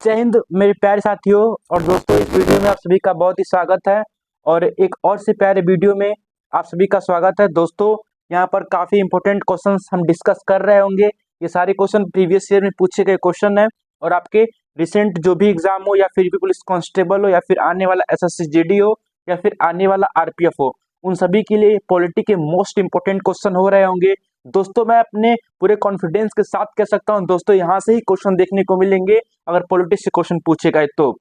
जय हिंद मेरे प्यारे साथियों और दोस्तों। इस वीडियो में आप सभी का बहुत ही स्वागत है और एक और से प्यारे वीडियो में आप सभी का स्वागत है। दोस्तों यहाँ पर काफ़ी इंपॉर्टेंट क्वेश्चंस हम डिस्कस कर रहे होंगे। ये सारे क्वेश्चन प्रीवियस ईयर में पूछे गए क्वेश्चन है और आपके रिसेंट जो भी एग्जाम हो या फिर भी पुलिस कांस्टेबल हो या फिर आने वाला एसएससी जीडी हो या फिर आने वाला आरपीएफ हो, उन सभी के लिए पॉलिटी के मोस्ट इंपॉर्टेंट क्वेश्चन हो रहे होंगे। दोस्तों मैं अपने पूरे कॉन्फिडेंस के साथ कह सकता हूं दोस्तों यहाँ से ही क्वेश्चन देखने को मिलेंगे अगर पॉलिटिक्स से क्वेश्चन पूछे गए तो।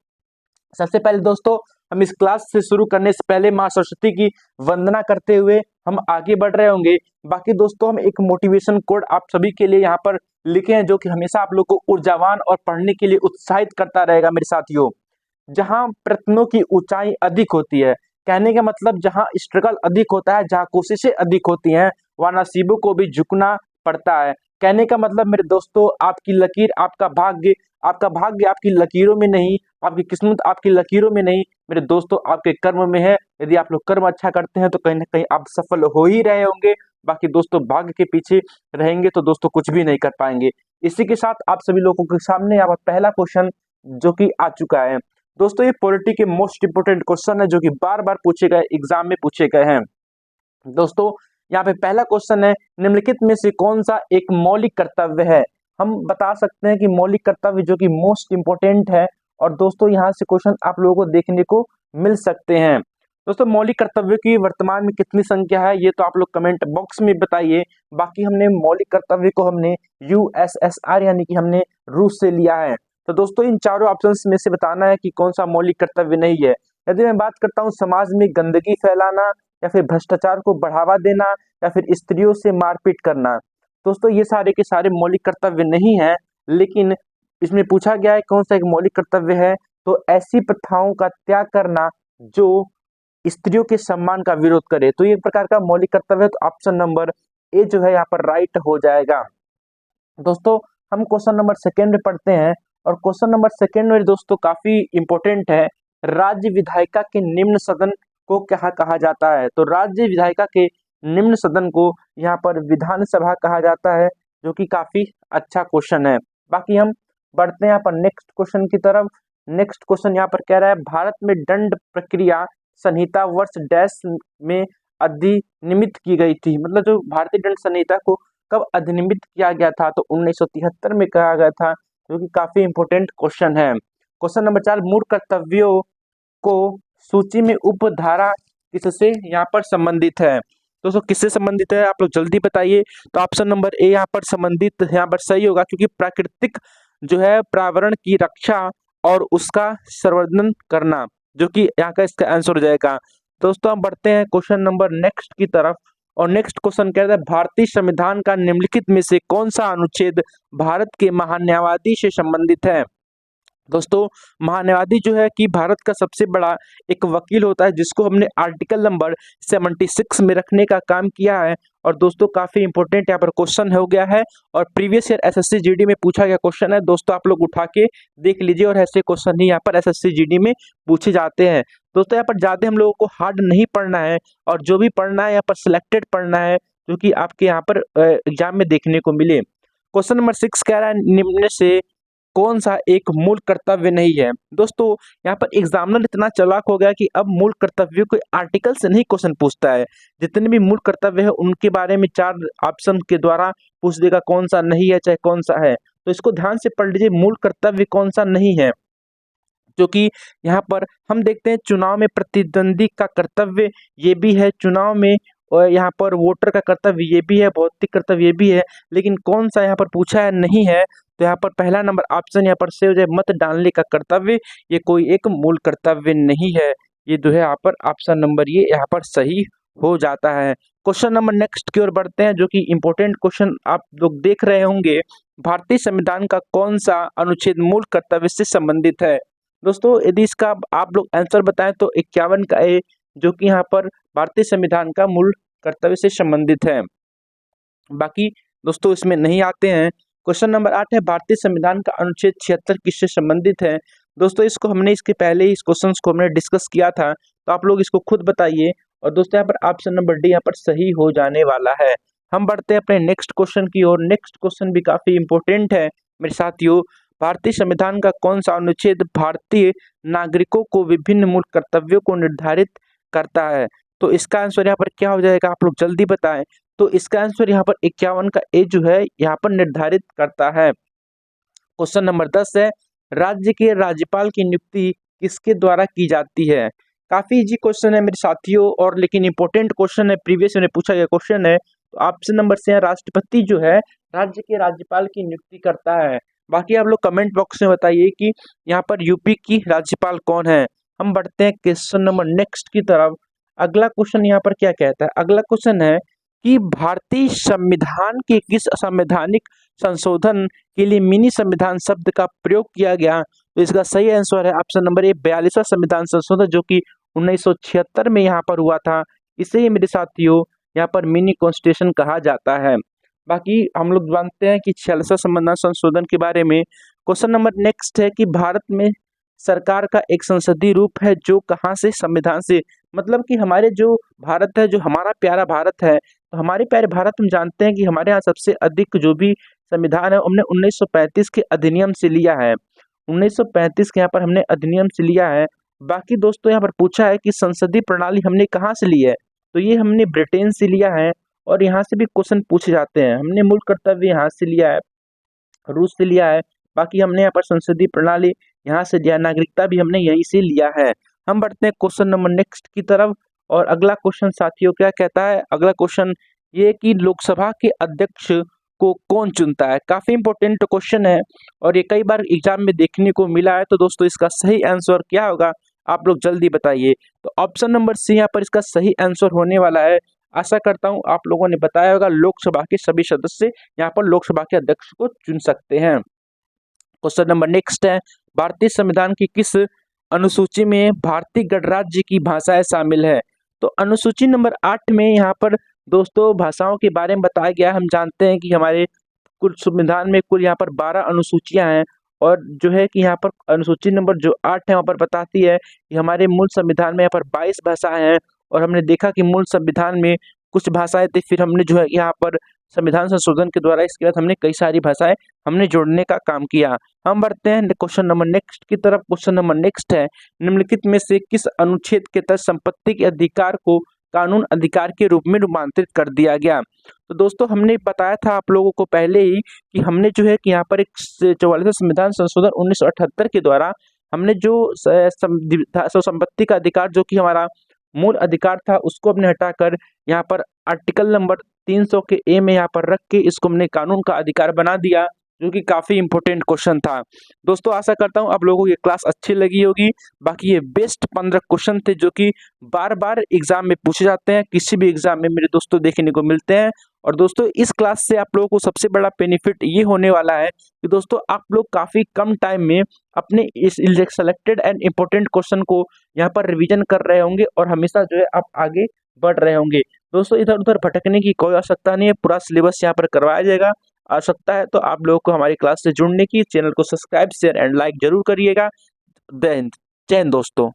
सबसे पहले दोस्तों हम इस क्लास से शुरू करने से पहले माँ सरस्वती की वंदना करते हुए हम आगे बढ़ रहे होंगे। बाकी दोस्तों हम एक मोटिवेशन कोड आप सभी के लिए यहाँ पर लिखे हैं जो कि हमेशा आप लोग को ऊर्जावान और पढ़ने के लिए उत्साहित करता रहेगा मेरे साथियों। जहाँ प्रयत्नों की ऊंचाई अधिक होती है, कहने का मतलब जहाँ स्ट्रगल अधिक होता है, जहाँ कोशिशें अधिक होती हैं, वहाँ नसीबों को भी झुकना पड़ता है। कहने का मतलब मेरे दोस्तों आपकी लकीर आपका भाग्य आपकी लकीरों में नहीं, आपकी किस्मत आपकी लकीरों में नहीं मेरे दोस्तों, आपके कर्म में है। यदि आप लोग कर्म अच्छा करते हैं तो कहीं ना कहीं आप सफल हो ही रहे होंगे। बाकी दोस्तों भाग्य के पीछे रहेंगे तो दोस्तों कुछ भी नहीं कर पाएंगे। इसी के साथ आप सभी लोगों के सामने यहाँ पर पहला क्वेश्चन जो कि आ चुका है। दोस्तों ये पॉलिटी के मोस्ट इंपोर्टेंट क्वेश्चन है जो कि बार बार पूछे गए, एग्जाम में पूछे गए हैं। दोस्तों यहाँ पे पहला क्वेश्चन है, निम्नलिखित में से कौन सा एक मौलिक कर्तव्य है। हम बता सकते हैं कि मौलिक कर्तव्य जो कि मोस्ट इंपोर्टेंट है और दोस्तों यहाँ से क्वेश्चन आप लोगों को देखने को मिल सकते हैं। दोस्तों मौलिक कर्तव्य की वर्तमान में कितनी संख्या है ये तो आप लोग कमेंट बॉक्स में बताइए। बाकी हमने मौलिक कर्तव्य को हमने यूएसएसआर यानी कि हमने रूस से लिया है। तो दोस्तों इन चारों ऑप्शंस में से बताना है कि कौन सा मौलिक कर्तव्य नहीं है। यदि मैं बात करता हूँ समाज में गंदगी फैलाना या फिर भ्रष्टाचार को बढ़ावा देना या फिर स्त्रियों से मारपीट करना, दोस्तों ये सारे के सारे मौलिक कर्तव्य नहीं है। लेकिन इसमें पूछा गया है कौन सा एक मौलिक कर्तव्य है, तो ऐसी प्रथाओं का त्याग करना जो स्त्रियों के सम्मान का विरोध करे, तो ये एक प्रकार का मौलिक कर्तव्य है। तो ऑप्शन नंबर ए जो है यहाँ पर राइट हो जाएगा। दोस्तों हम क्वेश्चन नंबर सेकेंड में पढ़ते हैं और क्वेश्चन नंबर सेकेंड में दोस्तों काफी इंपॉर्टेंट है। राज्य विधायिका के निम्न सदन को क्या कहा जाता है, तो राज्य विधायिका के निम्न सदन को यहाँ पर विधानसभा कहा जाता है, जो कि काफी अच्छा क्वेश्चन है। बाकी हम बढ़ते हैं यहाँ पर नेक्स्ट क्वेश्चन की तरफ। नेक्स्ट क्वेश्चन यहाँ पर कह रहा है भारत में दंड प्रक्रिया संहिता वर्ष डैश में अधिनियमित की गई थी, मतलब जो भारतीय दंड संहिता को कब अधिनियमित किया गया था, तो 1973 में कहा गया था, जो कि काफी इंपोर्टेंट क्वेश्चन है। क्वेश्चन नंबर 4, मूल कर्तव्यों को सूची में उपधारा किससे यहाँ पर संबंधित है। दोस्तों किससे संबंधित है आप लोग जल्दी बताइए। तो ऑप्शन नंबर ए यहाँ पर संबंधित यहाँ पर सही होगा, क्योंकि प्राकृतिक जो है पर्यावरण की रक्षा और उसका संवर्धन करना, जो कि यहाँ का इसका आंसर हो जाएगा। दोस्तों हम बढ़ते हैं क्वेश्चन नंबर नेक्स्ट की तरफ और नेक्स्ट क्वेश्चन कहता है भारतीय संविधान का निम्नलिखित में से कौन सा अनुच्छेद भारत के महान्यायवादी से संबंधित है। दोस्तों महान्यायवादी जो है कि भारत का सबसे बड़ा एक वकील होता है, जिसको हमने आर्टिकल नंबर 76 में रखने का काम किया है। और दोस्तों काफी इंपॉर्टेंट यहाँ पर क्वेश्चन हो गया है और प्रीवियस ईयर एसएससी जीडी में पूछा गया क्वेश्चन है। दोस्तों आप लोग उठा के देख लीजिए और ऐसे क्वेश्चन ही यहाँ पर एसएससी जीडी में पूछे जाते हैं। दोस्तों यहाँ पर ज्यादा हम लोगों को हार्ड नहीं पढ़ना है और जो भी पढ़ना है यहाँ पर सिलेक्टेड पढ़ना है, जो कि आपके यहाँ पर एग्जाम में देखने को मिले। क्वेश्चन नंबर 6 कह रहा है निम्न से कौन सा एक मूल कर्तव्य नहीं है। दोस्तों यहाँ पर एग्जामिनर इतना चालाक हो गया कि अब मूल कर्तव्यों को आर्टिकल से नहीं क्वेश्चन पूछता है, जितने भी मूल कर्तव्य है उनके बारे में 4 ऑप्शन के द्वारा पूछ देगा कौन सा नहीं है चाहे कौन सा है। तो इसको ध्यान से पढ़ लीजिए, मूल कर्तव्य कौन सा नहीं है, जो कि यहाँ पर हम देखते हैं चुनाव में प्रतिद्वंदी का कर्तव्य ये भी है, चुनाव में और यहाँ पर वोटर का कर्तव्य ये भी है, भौतिक कर्तव्य ये भी है, लेकिन कौन सा यहाँ पर पूछा है नहीं है। तो यहाँ पर पहला नंबर ऑप्शन यहाँ पर से हो जाए मत डालने का कर्तव्य, ये कोई एक मूल कर्तव्य नहीं है। ये जो है यहाँ पर ऑप्शन नंबर ये यहाँ पर सही हो जाता है। क्वेश्चन नंबर नेक्स्ट की ओर बढ़ते हैं, जो कि इंपॉर्टेंट क्वेश्चन आप लोग देख रहे होंगे। भारतीय संविधान का कौन सा अनुच्छेद मूल कर्तव्य से संबंधित है। दोस्तों यदि इसका आप लोग आंसर बताएं तो 51 का ए, जो कि यहाँ पर भारतीय संविधान का मूल कर्तव्य से संबंधित है। बाकी दोस्तों इसमें नहीं आते हैं। क्वेश्चन नंबर 8 है भारतीय संविधान का अनुच्छेद 76 किससे संबंधित है। दोस्तों इसको हमने इसके पहले ही इस क्वेश्चन को हमने डिस्कस किया था, तो आप लोग इसको खुद बताइए। और दोस्तों यहाँ पर ऑप्शन नंबर डी यहाँ पर सही हो जाने वाला है। हम बढ़ते हैं अपने नेक्स्ट क्वेश्चन की ओर। नेक्स्ट क्वेश्चन भी काफी इंपॉर्टेंट है मेरे साथियों। भारतीय संविधान का कौन सा अनुच्छेद भारतीय नागरिकों को विभिन्न मूल कर्तव्यों को निर्धारित करता है? तो इसका आंसर यहाँ पर क्या हो जाएगा, आप लोग जल्दी बताएं। तो इसका आंसर यहाँ पर 51 का ए जो है यहाँ पर निर्धारित करता है। क्वेश्चन नंबर 10 है, राज्य के राज्यपाल की नियुक्ति किसके द्वारा की जाती है? काफी इजी क्वेश्चन है मेरे साथियों, और लेकिन इंपॉर्टेंट क्वेश्चन है, प्रीवियस में पूछा गया क्वेश्चन है। तो ऑप्शन नंबर से है, राष्ट्रपति जो है राज्य के राज्यपाल की नियुक्ति करता है। बाकी आप लोग कमेंट बॉक्स में बताइए कि यहाँ पर यूपी की राज्यपाल कौन है। हम बढ़ते हैं क्वेश्चन नंबर नेक्स्ट की तरफ। अगला क्वेश्चन यहाँ पर क्या कहता है, अगला क्वेश्चन है कि भारतीय संविधान के किस संवैधानिक संशोधन के लिए मिनी संविधान शब्द का प्रयोग किया गया? तो इसका सही आंसर है ऑप्शन नंबर ए, 42वां संविधान संशोधन, जो कि 1976 में यहाँ पर हुआ था। इसे ही मेरे साथियों यहाँ पर मिनी कॉन्स्टिट्यूशन कहा जाता है। बाकी हम लोग जानते हैं कि 46वां संविधान संशोधन के बारे में। क्वेश्चन नंबर नेक्स्ट है कि भारत में सरकार का एक संसदीय रूप है जो कहाँ से संविधान से, मतलब कि हमारे जो भारत है, जो हमारा प्यारा भारत है, तो हमारे प्यारे भारत हम जानते हैं कि हमारे यहाँ सबसे अधिक जो भी संविधान है हमने 1935 के अधिनियम से लिया है। 1935 के यहाँ पर हमने अधिनियम से लिया है। बाकी दोस्तों यहाँ पर पूछा है कि संसदीय प्रणाली हमने कहाँ से ली है, तो ये हमने ब्रिटेन से लिया है, और यहाँ से भी क्वेश्चन पूछे जाते हैं। हमने मूल कर्तव्य यहाँ से लिया है, रूस से लिया है। बाकी हमने यहाँ पर संसदीय प्रणाली यहाँ से लिया, नागरिकता भी हमने यहीं से लिया है। हम बढ़ते हैं क्वेश्चन नंबर नेक्स्ट की तरफ, और अगला क्वेश्चन साथियों क्या कहता है, अगला क्वेश्चन ये कि लोकसभा के अध्यक्ष को कौन चुनता है? काफी इंपॉर्टेंट क्वेश्चन है, और ये कई बार एग्जाम में देखने को मिला है। तो दोस्तों इसका सही आंसर क्या होगा, आप लोग जल्दी बताइए। तो ऑप्शन नंबर सी यहाँ पर इसका सही आंसर होने वाला है। आशा करता हूँ आप लोगों ने बताया होगा, लोकसभा के सभी सदस्य यहाँ पर लोकसभा के अध्यक्ष को चुन सकते हैं। क्वेश्चन नंबर नेक्स्ट है, भारतीय संविधान की किस अनुसूची में भारतीय गणराज्य की भाषाएं शामिल है? तो अनुसूची नंबर 8 में यहाँ पर दोस्तों भाषाओं के बारे में बताया गया है। हम जानते हैं कि हमारे कुल संविधान में कुल यहाँ पर 12 अनुसूचियां हैं, और जो है कि यहाँ पर अनुसूची नंबर जो 8 है वहाँ पर बताती है कि हमारे मूल संविधान में यहाँ पर 22 भाषाएं हैं, और हमने देखा कि मूल संविधान में कुछ भाषाएं थी, फिर हमने जो है यहाँ पर संविधान संशोधन के द्वारा इसके बाद हमने कई सारी भाषाएं हमने जोड़ने का काम किया। हम बढ़ते हैं क्वेश्चन नंबर नेक्स्ट की तरफ। क्वेश्चन नंबर नेक्स्ट है, निम्नलिखित में से किस अनुच्छेद के तहत संपत्ति के अधिकार को कानून अधिकार के रूप में रूपांतरित कर दिया गया? तो दोस्तों हमने बताया था आप लोगों को पहले ही कि हमने जो है कि यहाँ पर एक 44वां संविधान संशोधन 1978 के द्वारा हमने जो संपत्ति का अधिकार जो कि हमारा मूल अधिकार था उसको हमने हटाकर यहाँ पर आर्टिकल नंबर 300 के ए में यहाँ पर रख के इसको हमने कानून का अधिकार बना दिया, जो कि काफी इंपॉर्टेंट क्वेश्चन था। दोस्तों आशा करता हूँ आप लोगों को ये क्लास अच्छी लगी होगी। बाकी ये बेस्ट 15 क्वेश्चन थे जो कि बार बार एग्जाम में पूछे जाते हैं, किसी भी एग्जाम में मेरे दोस्तों देखने को मिलते हैं। और दोस्तों इस क्लास से आप लोगों को सबसे बड़ा बेनिफिट ये होने वाला है कि दोस्तों आप लोग काफी कम टाइम में अपने इस सेलेक्टेड एंड इम्पोर्टेंट क्वेश्चन को यहाँ पर रिवीजन कर रहे होंगे, और हमेशा जो है आप आगे बढ़ रहे होंगे। दोस्तों इधर उधर भटकने की कोई आवश्यकता नहीं है, पूरा सिलेबस यहाँ पर करवाया जाएगा। आवश्यकता है तो आप लोगों को हमारी क्लास से जुड़ने की, चैनल को सब्सक्राइब शेयर एंड लाइक जरूर करिएगा। जय हिंद दोस्तों।